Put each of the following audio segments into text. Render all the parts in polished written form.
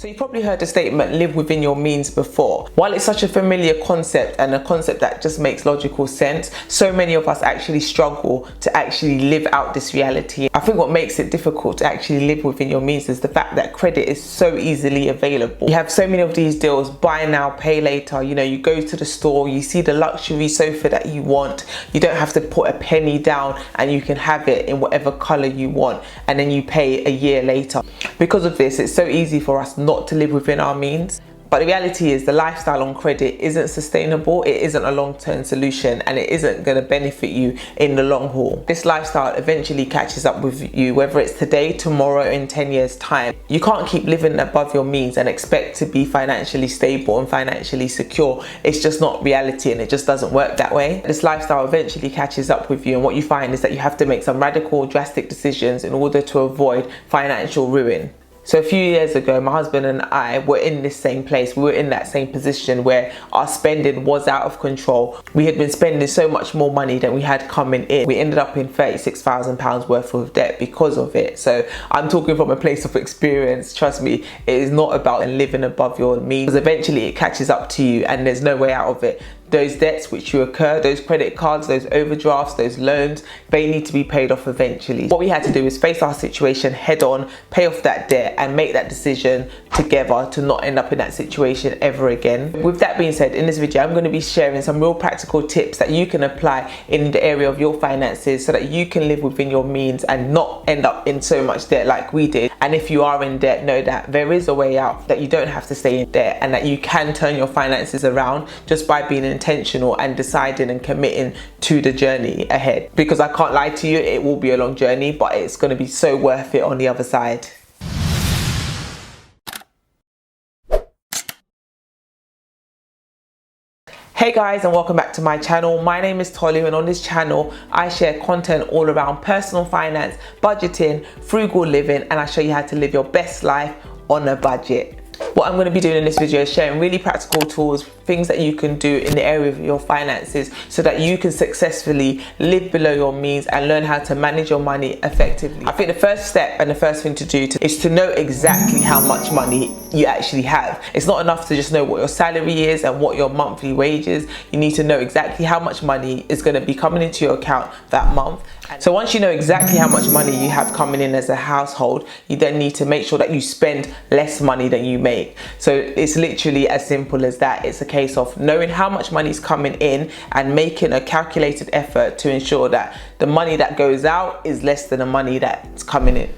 So you've probably heard the statement, live within your means, before. While it's such a familiar concept and a concept that just makes logical sense, so many of us actually struggle to actually live out this reality. I think what makes it difficult to actually live within your means is the fact that credit is so easily available. You have so many of these deals, buy now, pay later. You know, you go to the store, you see the luxury sofa that you want, you don't have to put a penny down and you can have it in whatever color you want, and then you pay a year later. Because of this, it's so easy for us not to live within our means. But the reality is the lifestyle on credit isn't sustainable, it isn't a long-term solution, and it isn't going to benefit you in the long haul. This lifestyle eventually catches up with you, whether it's today, tomorrow, in 10 years time. You can't keep living above your means and expect to be financially stable and financially secure. It's just not reality, and it just doesn't work that way. This lifestyle eventually catches up with you, and what you find is that you have to make some radical, drastic decisions in order to avoid financial ruin. So a few years ago, my husband and I were in this same place. We were in that same position where our spending was out of control. We had been spending so much more money than we had coming in. We ended up in £36,000 worth of debt because of it. So I'm talking from a place of experience. Trust me, it is not about living above your means, because eventually it catches up to you and there's no way out of it. Those debts which you incur, those credit cards, those overdrafts, those loans, they need to be paid off eventually. What we had to do is face our situation head on, pay off that debt, and make that decision together to not end up in that situation ever again. With that being said, in this video, I'm going to be sharing some real practical tips that you can apply in the area of your finances so that you can live within your means and not end up in so much debt like we did. And if you are in debt, know that there is a way out, that you don't have to stay in debt, and that you can turn your finances around just by being intentional and deciding and committing to the journey ahead. Because I can't lie to you, it will be a long journey, but it's going to be so worth it on the other side. Hey guys, and welcome back to my channel. My name is Tolu, and on this channel I share content all around personal finance, budgeting, frugal living, and I show you how to live your best life on a budget. What I'm going to be doing in this video is sharing really practical tools, things that you can do in the area of your finances so that you can successfully live below your means and learn how to manage your money effectively. I think the first step and the first thing to do is to know exactly how much money you actually have. It's not enough to just know what your salary is and what your monthly wage is. You need to know exactly how much money is going to be coming into your account that month. So once you know exactly how much money you have coming in as a household, you then need to make sure that you spend less money than you make. So it's literally as simple as that. It's a case of knowing how much money is coming in and making a calculated effort to ensure that the money that goes out is less than the money that's coming in.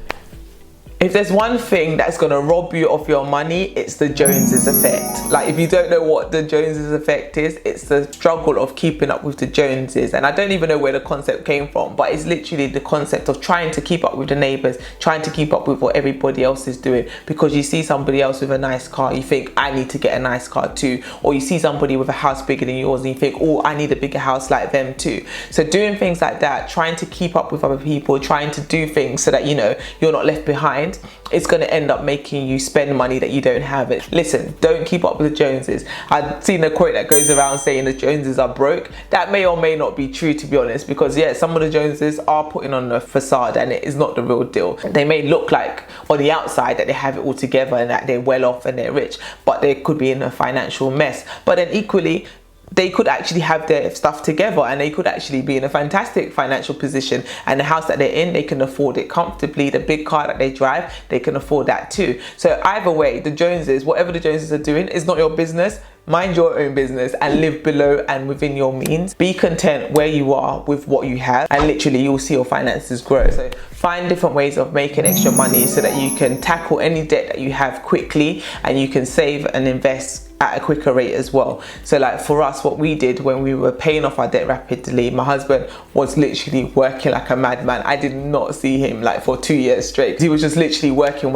If there's one thing that's going to rob you of your money, it's the Joneses effect. Like, if you don't know what the Joneses effect is, it's the struggle of keeping up with the Joneses. And I don't even know where the concept came from, but it's literally the concept of trying to keep up with the neighbors, trying to keep up with what everybody else is doing. Because you see somebody else with a nice car, you think, I need to get a nice car too. Or you see somebody with a house bigger than yours and you think, oh, I need a bigger house like them too. So doing things like that, trying to keep up with other people, trying to do things so that, you know, you're not left behind, it's going to end up making you spend money that you don't have. It. Listen, don't keep up with the Joneses. I've seen a quote that goes around saying the Joneses are broke. That may or may not be true, to be honest, because yeah, some of the Joneses are putting on a facade and it is not the real deal. They may look like on the outside that they have it all together and that they're well off and they're rich, but they could be in a financial mess. But then equally, they could actually have their stuff together and they could actually be in a fantastic financial position, and the house that they're in, they can afford it comfortably. The big car that they drive, they can afford that too. So either way, the Joneses, whatever the Joneses are doing, is not your business. Mind your own business and live below and within your means. Be content where you are with what you have, and literally you'll see your finances grow. So find different ways of making extra money so that you can tackle any debt that you have quickly, and you can save and invest at a quicker rate as well. So like for us, what we did when we were paying off our debt rapidly, my husband was literally working like a madman. I did not see him like for 2 years straight. He was just literally working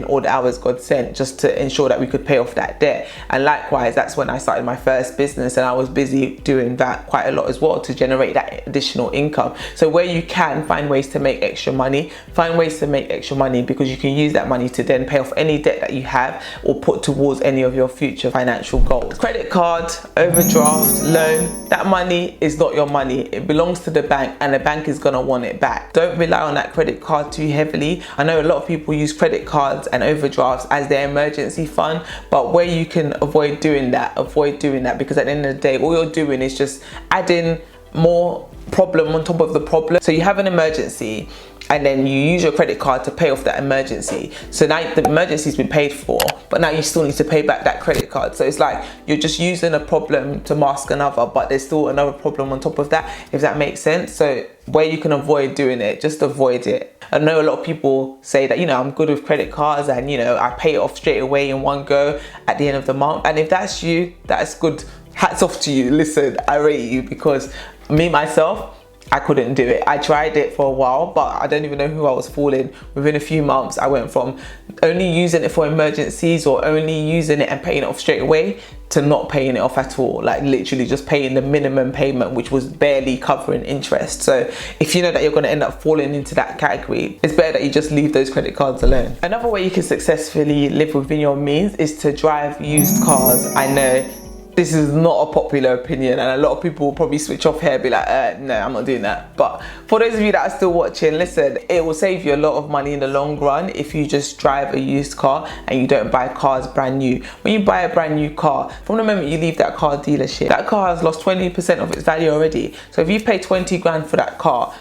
all the hours God sent just to ensure that we could pay off that debt. And likewise, that's when I started my first business, and I was busy doing that quite a lot as well to generate that additional income. So where you can, find ways to make extra money, because you can use that money to then pay off any debt that you have or put towards any of your future financial goals. Credit card, overdraft, loan, that money is not your money. It belongs to the bank, and the bank is gonna want it back. Don't rely on that credit card too heavily. I know a lot of people use credit cards and overdrafts as their emergency fund, but where you can avoid doing that, because at the end of the day, all you're doing is just adding more problem on top of the problem. So you have an emergency, and then you use your credit card to pay off that emergency. So now the emergency's been paid for, but now you still need to pay back that credit card. So it's like you're just using a problem to mask another, but there's still another problem on top of that, if that makes sense. So where you can avoid doing it, just avoid it. I know a lot of people say that, you know, I'm good with credit cards and, you know, I pay it off straight away in one go at the end of the month. And if that's you, that's good. Hats off to you. Listen, I rate you, because me, myself, I couldn't do it. I tried it for a while, but I don't even know who I was fooling. Within a few months, I went from only using it for emergencies or only using it and paying it off straight away to not paying it off at all. Like literally just paying the minimum payment, which was barely covering interest. So if you know that you're going to end up falling into that category, it's better that you just leave those credit cards alone. Another way you can successfully live within your means is to drive used cars. I know this is not a popular opinion, and a lot of people will probably switch off here and be like, no, I'm not doing that. But for those of you that are still watching, listen, it will save you a lot of money in the long run if you just drive a used car and you don't buy cars brand new. When you buy a brand new car, from the moment you leave that car dealership, that car has lost 20% of its value already. So if you pay 20 grand for that car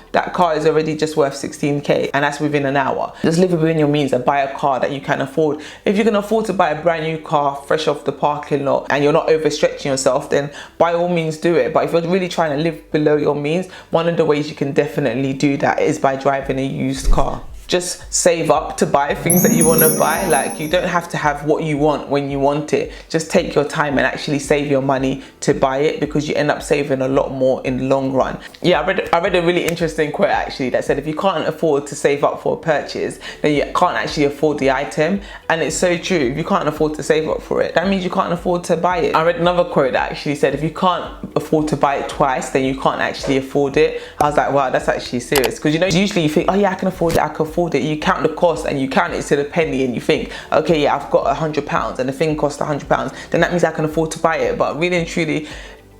is already just worth 16k, and that's within an hour. Just live within your means and buy a car that you can afford. If you can afford to buy a brand new car fresh off the parking lot and you're not overstretching yourself, then by all means do it. But if you're really trying to live below your means, one of the ways you can definitely do that is by driving a used car. Just save up to buy things that you want to buy. Like, you don't have to have what you want when you want it. Just take your time and actually save your money to buy it, because you end up saving a lot more in the long run. Yeah, I read a really interesting quote actually that said if you can't afford to save up for a purchase, then you can't actually afford the item. And it's so true. If you can't afford to save up for it, that means you can't afford to buy it. I read another quote that actually said if you can't afford to buy it twice, then you can't actually afford it. I was like, wow, that's actually serious. Because, you know, usually you think, oh yeah, I can afford it, I can afford it. You count the cost and you count it to the penny, and you think, okay, yeah, I've got £100 and the thing costs £100, then that means I can afford to buy it. But really and truly,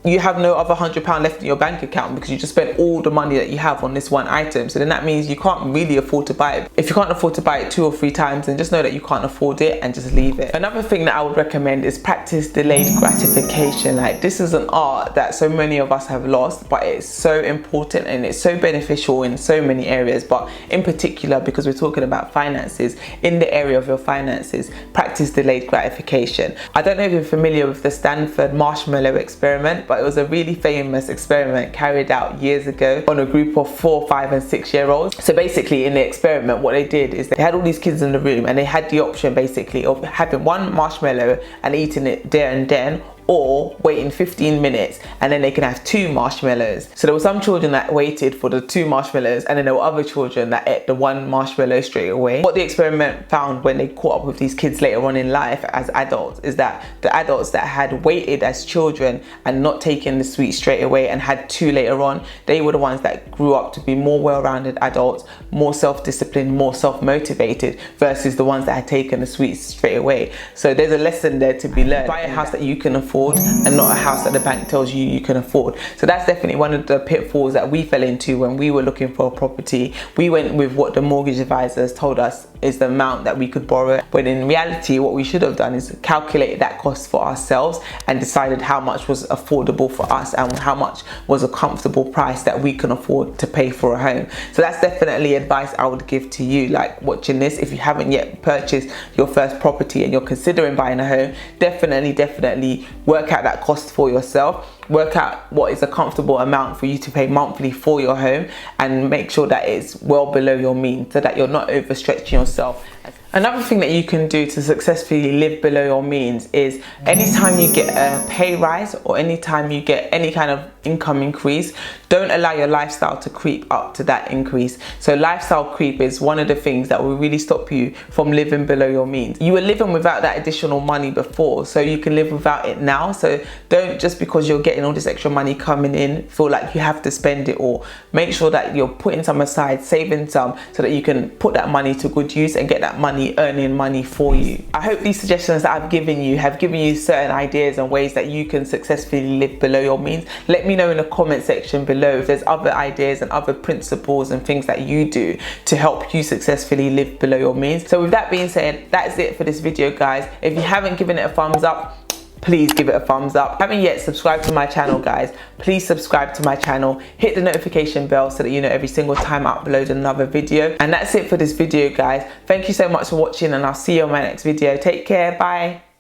you have no other £100 left in your bank account because you just spent all the money that you have on this one item. So then that means you can't really afford to buy it. If you can't afford to buy it 2 or 3 times, then just know that you can't afford it and just leave it. Another thing that I would recommend is practice delayed gratification. Like, this is an art that so many of us have lost, but it's so important and it's so beneficial in so many areas. But in particular, because we're talking about finances, in the area of your finances, practice delayed gratification. I don't know if you're familiar with the Stanford marshmallow experiment, but it was a really famous experiment carried out years ago on a group of 4, 5 and 6 year olds. So basically in the experiment, what they did is they had all these kids in the room and they had the option basically of having one marshmallow and eating it there and then, or waiting 15 minutes and then they can have 2 marshmallows. So there were some children that waited for the 2 marshmallows, and then there were other children that ate the 1 marshmallow straight away. What the experiment found when they caught up with these kids later on in life as adults is that the adults that had waited as children and not taken the sweet straight away and had 2 later on, they were the ones that grew up to be more well-rounded adults, more self-disciplined, more self-motivated, versus the ones that had taken the sweets straight away. So there's a lesson there to be learned. Buy a house that you can afford and not a house that the bank tells you you can afford. So that's definitely one of the pitfalls that we fell into when we were looking for a property. We went with what the mortgage advisors told us is the amount that we could borrow, when in reality what we should have done is calculated that cost for ourselves and decided how much was affordable for us and how much was a comfortable price that we can afford to pay for a home. So that's definitely advice I would give to you, like watching this. If you haven't yet purchased your first property and you're considering buying a home, definitely work out that cost for yourself. Work out what is a comfortable amount for you to pay monthly for your home, and make sure that it's well below your means so that you're not overstretching yourself. Another thing that you can do to successfully live below your means is anytime you get a pay rise or anytime you get any kind of income increase, don't allow your lifestyle to creep up to that increase. So lifestyle creep is one of the things that will really stop you from living below your means. You were living without that additional money before, so you can live without it now. So don't, just because you're getting all this extra money coming in, feel like you have to spend it all. Make sure that you're putting some aside, saving some, so that you can put that money to good use and get that money money earning money for you. I hope these suggestions that I've given you have given you certain ideas and ways that you can successfully live below your means. Let me know in the comment section below if there's other ideas and other principles and things that you do to help you successfully live below your means. So with that being said, that's it for this video, guys. If you haven't given it a thumbs up, please give it a thumbs up. Haven't yet subscribed to my channel, guys, please subscribe to my channel, hit the notification bell so that you know every single time I upload another video. And that's it for this video, guys. Thank you so much for watching, and I'll see you on my next video. Take care. Bye.